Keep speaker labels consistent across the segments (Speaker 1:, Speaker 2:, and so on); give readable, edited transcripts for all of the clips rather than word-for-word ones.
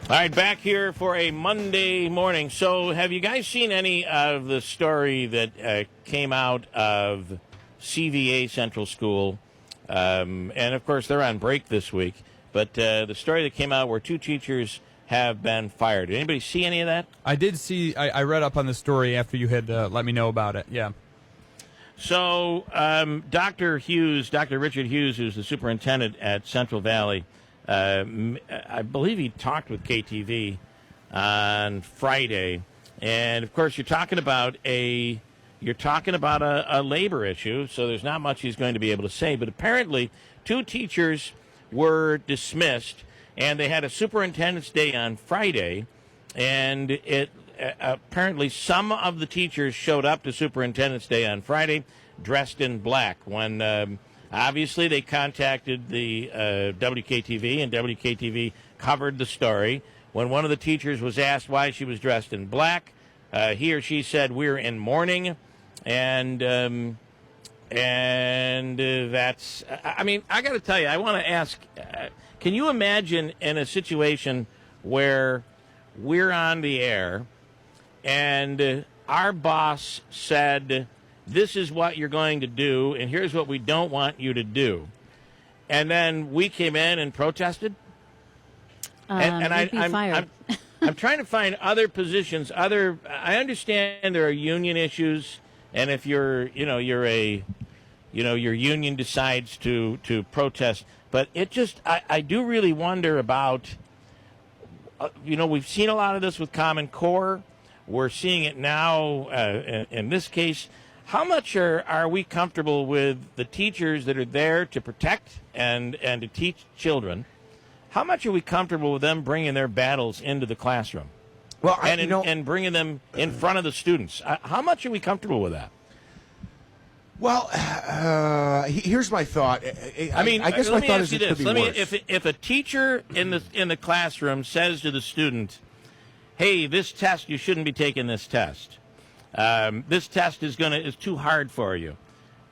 Speaker 1: All right, back here for a Monday morning. So, have you guys seen any of the story that came out of CVA Central School? And, of course, they're on break this week. But the story that came out where 2 teachers have been fired. Did anybody see any of that?
Speaker 2: I did see. I read up on the story after you had let me know about it. Yeah.
Speaker 1: So, Dr. Richard Hughes, who's the superintendent at Central Valley, I believe he talked with KTV on Friday, and of course you're talking about a labor issue, so there's not much he's going to be able to say. But apparently, 2 teachers were dismissed, and they had a superintendent's day on Friday, and apparently some of the teachers showed up to superintendent's day on Friday dressed in black when. Obviously, they contacted the WKTV, and WKTV covered the story. When one of the teachers was asked why she was dressed in black, he or she said, "We're in mourning," and that's. I mean, I got to tell you, I want to ask: can you imagine in a situation where we're on the air and our boss said, "This is what you're going to do, and here's what we don't want you to do," and then we came in and protested? I'm trying to find other positions. I understand there are union issues, and if your union decides to protest, but it just I do really wonder about. We've seen a lot of this with Common Core. We're seeing it now in this case. How much are we comfortable with the teachers that are there to protect and to teach children? How much are we comfortable with them bringing their battles into the classroom?
Speaker 3: Well,
Speaker 1: and bringing them in front of the students? How much are we comfortable with that?
Speaker 3: Well, here's my thought. I guess my thought is it could be worse.
Speaker 1: If a teacher in the classroom says to the student, "Hey, this test, you shouldn't be taking this test. This test is too hard for you."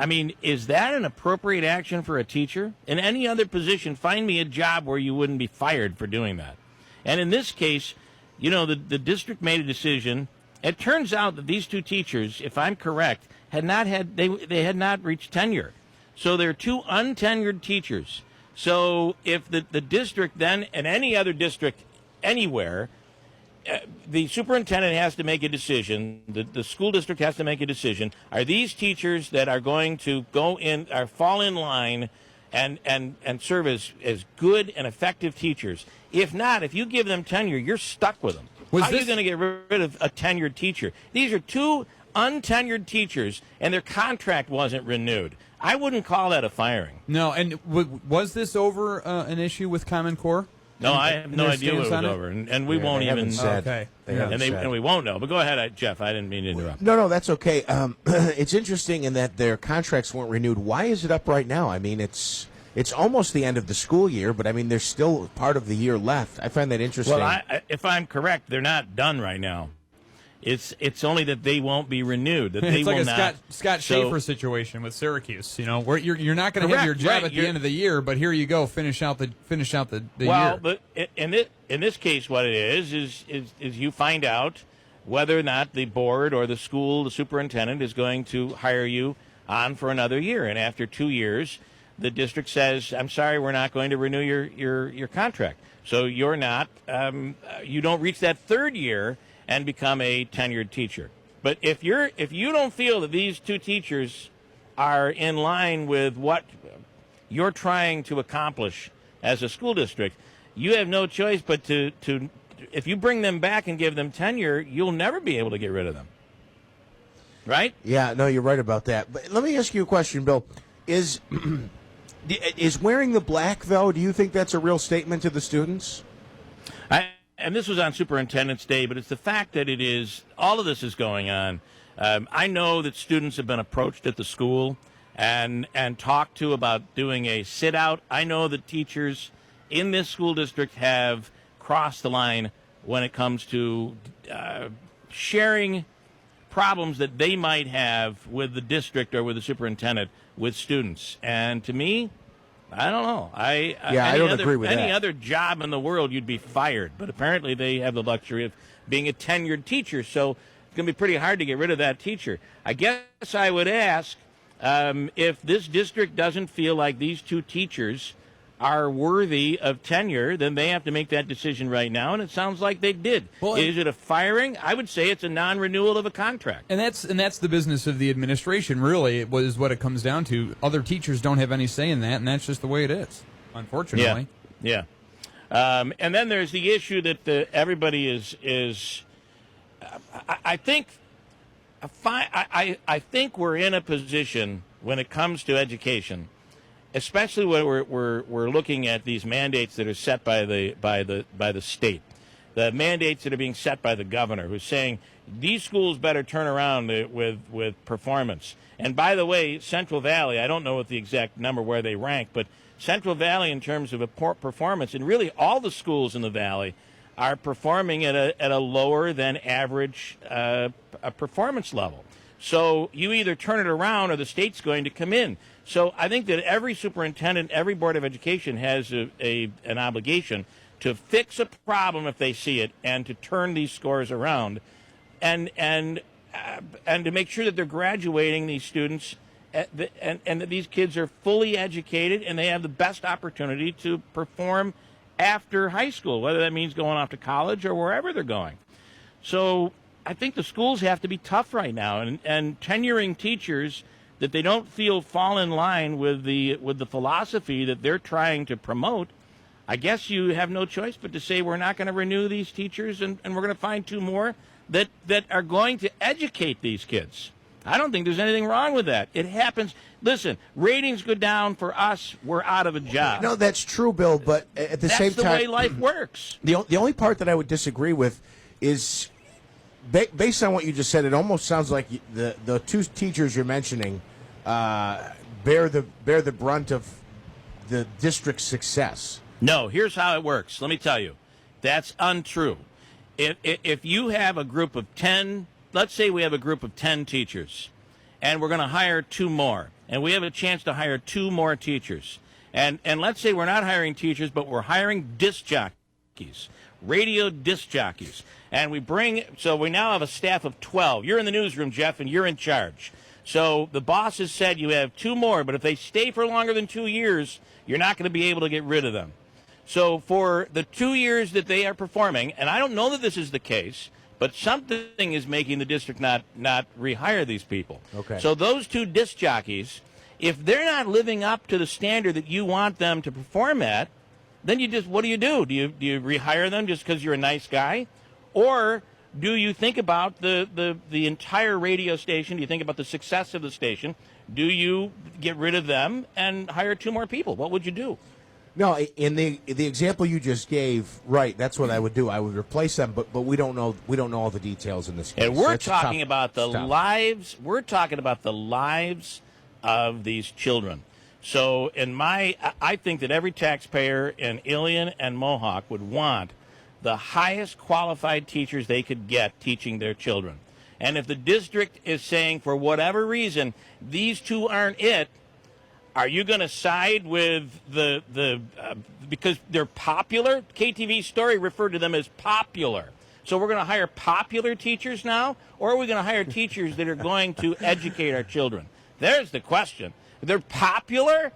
Speaker 1: I mean, is that an appropriate action for a teacher? In any other position, find me a job where you wouldn't be fired for doing that. And in this case, the district made a decision. It turns out that these 2 teachers, if I'm correct, they had not reached tenure. So they're 2 untenured teachers. So if the district then, and any other district anywhere, the superintendent has to make a decision. The school district has to make a decision. Are these teachers that are going to fall in line and serve as good and effective teachers? If not, if you give them tenure, you're stuck with them. How are you going to get rid of a tenured teacher? These are 2 untenured teachers, and their contract wasn't renewed. I wouldn't call that a firing.
Speaker 2: No, and was this over an issue with Common Core?
Speaker 1: No, I have no idea what it was over, and we won't even.
Speaker 2: Okay,
Speaker 1: and we won't know. But go ahead, Jeff. I didn't mean to interrupt.
Speaker 3: No, that's okay. It's interesting in that their contracts weren't renewed. Why is it up right now? I mean, it's almost the end of the school year, but I mean, there's still part of the year left. I find that interesting.
Speaker 1: Well, if I'm correct, they're not done right now. It's only that they won't be renewed. That they
Speaker 2: it's like
Speaker 1: will
Speaker 2: a
Speaker 1: not.
Speaker 2: Scott Schaefer situation with Syracuse. Where you're not going to have your job at the end of the year, but here you go, finish out the year.
Speaker 1: Well, but in this case, what it is you find out whether or not the board or the school, the superintendent, is going to hire you on for another year, and after 2 years, the district says, "I'm sorry, we're not going to renew your contract." So you're not. You don't reach that 3rd year and become a tenured teacher. But if you don't feel that these 2 teachers are in line with what you're trying to accomplish as a school district, you have no choice but to if you bring them back and give them tenure, you'll never be able to get rid of them. Right?
Speaker 3: Yeah, no, you're right about that. But let me ask you a question, Bill. Is wearing the black, though, do you think that's a real statement to the students?
Speaker 1: And this was on Superintendent's Day, but it's the fact that all of this is going on. I know that students have been approached at the school and talked to about doing a sit-out. I know that teachers in this school district have crossed the line when it comes to sharing problems that they might have with the district or with the superintendent with students. And to me, I don't know.
Speaker 3: I don't agree with
Speaker 1: any
Speaker 3: that.
Speaker 1: other job in the world, you'd be fired. But apparently they have the luxury of being a tenured teacher, so it's going to be pretty hard to get rid of that teacher. I guess I would ask if this district doesn't feel like these two teachers are worthy of tenure, then they have to make that decision right now, and it sounds like they did.
Speaker 2: Well,
Speaker 1: is it a firing? I would say it's a non-renewal of a contract.
Speaker 2: And that's the business of the administration, really. It was what it comes down to. Other teachers don't have any say in that, and that's just the way it is, unfortunately.
Speaker 1: Yeah. And then there's the issue that everybody is. I think we're in a position when it comes to education, especially when we're looking at these mandates that are set by the state, the mandates that are being set by the governor, who's saying these schools better turn around with performance. And by the way, Central Valley, I don't know what the exact number where they rank, but Central Valley in terms of a performance, and really all the schools in the valley are performing at a lower than average performance level. So you either turn it around or the state's going to come in. So I think that every superintendent, every Board of Education has an obligation to fix a problem if they see it and to turn these scores around and to make sure that they're graduating these students and that these kids are fully educated and they have the best opportunity to perform after high school, whether that means going off to college or wherever they're going. So I think the schools have to be tough right now, and tenuring teachers that they don't feel fall in line with the philosophy that they're trying to promote. I guess you have no choice but to say we're not going to renew these teachers, and we're going to find two more that are going to educate these kids. I don't think there's anything wrong with that. It happens. Listen, ratings go down for us, we're out of a job.
Speaker 3: No, that's true, Bill, but at the same time...
Speaker 1: That's the way life works.
Speaker 3: The only part that I would disagree with is, based on what you just said, it almost sounds like the two teachers you're mentioning bear the brunt of the district's success.
Speaker 1: No, here's how it works. Let me tell you. That's untrue. If you have a group of 10, let's say we have a group of 10 teachers, and we're going to hire 2 more, and we have a chance to hire 2 more teachers, and let's say we're not hiring teachers, but we're hiring disc jockeys, radio disc jockeys, and so we now have a staff of 12. You're in the newsroom, Jeff, and you're in charge. So the boss has said you have 2 more, but if they stay for longer than 2 years, you're not going to be able to get rid of them. So for the 2 years that they are performing, and I don't know that this is the case, but something is making the district not rehire these people.
Speaker 3: Okay.
Speaker 1: So those 2 disc jockeys, if they're not living up to the standard that you want them to perform at, then what do you do? Do you rehire them just because you're a nice guy? Or do you think about the entire radio station? Do you think about the success of the station? Do you get rid of them and hire 2 more people? What would you do?
Speaker 3: No, in the example you just gave, right? That's what I would do. I would replace them, but we don't know all the details in this case.
Speaker 1: And we're talking about the lives. We're talking about the lives of these children. So, I think that every taxpayer in Ilion and Mohawk would want the highest qualified teachers they could get teaching their children. And if the district is saying for whatever reason these 2 aren't it, are you going to side with because they're popular? KTV story referred to them as popular. So we're going to hire popular teachers now, or are we going to hire teachers that are going to educate our children? There's the question. If they're popular,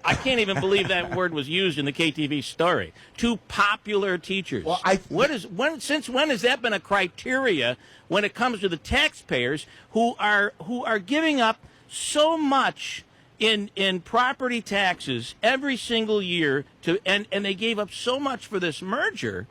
Speaker 1: I can't even believe that word was used in the KTV story. 2 popular teachers.
Speaker 3: Well,
Speaker 1: since when has that been a criteria when it comes to the taxpayers who are giving up so much in property taxes every single year and they gave up so much for this merger?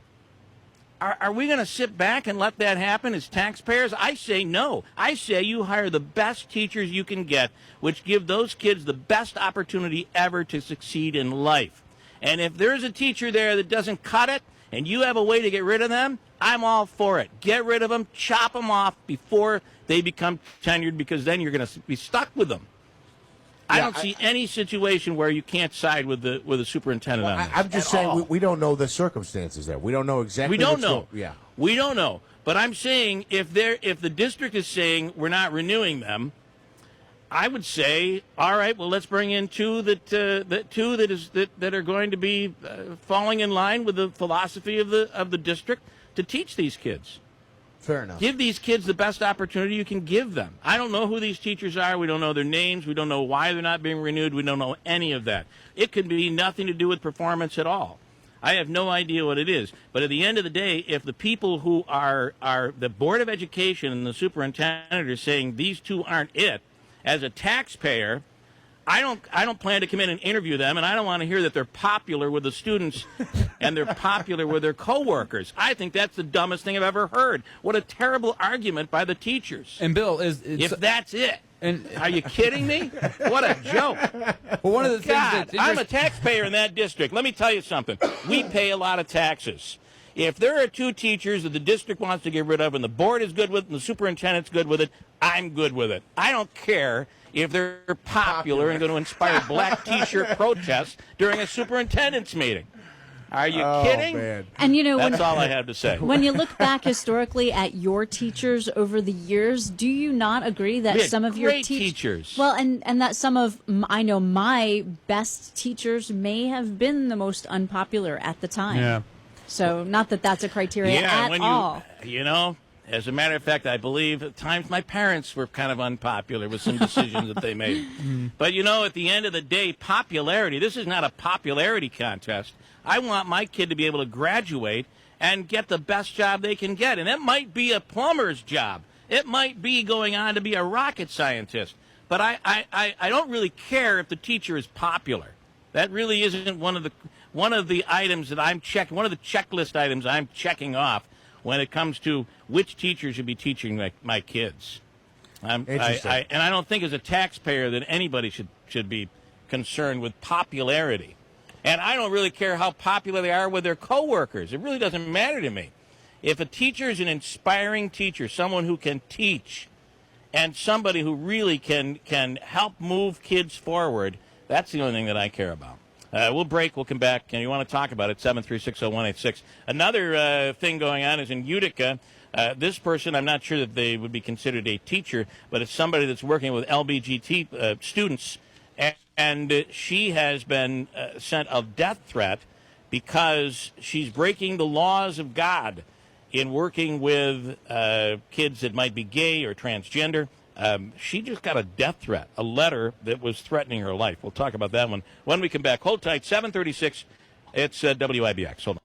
Speaker 1: Are we going to sit back and let that happen as taxpayers? I say no. I say you hire the best teachers you can get, which give those kids the best opportunity ever to succeed in life. And if there's a teacher there that doesn't cut it and you have a way to get rid of them, I'm all for it. Get rid of them, chop them off before they become tenured, because then you're going to be stuck with them. I don't see any situation where you can't side with the superintendent on this.
Speaker 3: I'm just saying we don't know the circumstances there. We don't know exactly.
Speaker 1: We don't know.
Speaker 3: Yeah,
Speaker 1: we don't know. But I'm saying if the district is saying we're not renewing them, I would say, all right, well, let's bring in two that are going to be falling in line with the philosophy of the district to teach these kids.
Speaker 3: Fair enough.
Speaker 1: Give these kids the best opportunity you can give them. I don't know who these teachers are. We don't know their names. We don't know why they're not being renewed. We don't know any of that. It could be nothing to do with performance at all. I have no idea what it is. But at the end of the day, if the people who are the Board of Education and the superintendent are saying these two aren't it, as a taxpayer, I don't plan to come in and interview them, and I don't want to hear that they're popular with the students and they're popular with their coworkers. I think that's the dumbest thing I've ever heard. What a terrible argument by the teachers.
Speaker 2: And Bill,
Speaker 1: if that's it.
Speaker 2: And
Speaker 1: are you kidding me? What a joke.
Speaker 2: Well, one of the things
Speaker 1: I'm a taxpayer in that district. Let me tell you something. We pay a lot of taxes. If there are two teachers that the district wants to get rid of and the board is good with it and the superintendent's good with it, I'm good with it. I don't care if they're popular and going to inspire black T-shirt protests during a superintendent's meeting. Are you kidding?
Speaker 3: Man.
Speaker 4: And
Speaker 1: that's all I have to say.
Speaker 4: When you look back historically at your teachers over the years, do you not agree that some of your
Speaker 1: teachers,
Speaker 4: well, and that some of I know my best teachers may have been the most unpopular at the time.
Speaker 2: Yeah.
Speaker 4: So not that that's a criteria at all.
Speaker 1: As a matter of fact, I believe at times my parents were kind of unpopular with some decisions that they made. But, at the end of the day, popularity, this is not a popularity contest. I want my kid to be able to graduate and get the best job they can get. And it might be a plumber's job. It might be going on to be a rocket scientist. But I don't really care if the teacher is popular. That really isn't one of the items that I'm checking, one of the checklist items I'm checking off when it comes to which teacher should be teaching my kids.
Speaker 3: Interesting.
Speaker 1: And I don't think as a taxpayer that anybody should be concerned with popularity. And I don't really care how popular they are with their coworkers. It really doesn't matter to me. If a teacher is an inspiring teacher, someone who can teach, and somebody who really can help move kids forward, that's the only thing that I care about. We'll break. We'll come back. And you want to talk about it, 7360186. Another thing going on is in Utica. This person, I'm not sure that they would be considered a teacher, but it's somebody that's working with LBGT students. And she has been sent a death threat because she's breaking the laws of God in working with kids that might be gay or transgender. She just got a death threat, a letter that was threatening her life. We'll talk about that one when we come back. Hold tight, 736. It's WIBX. Hold on.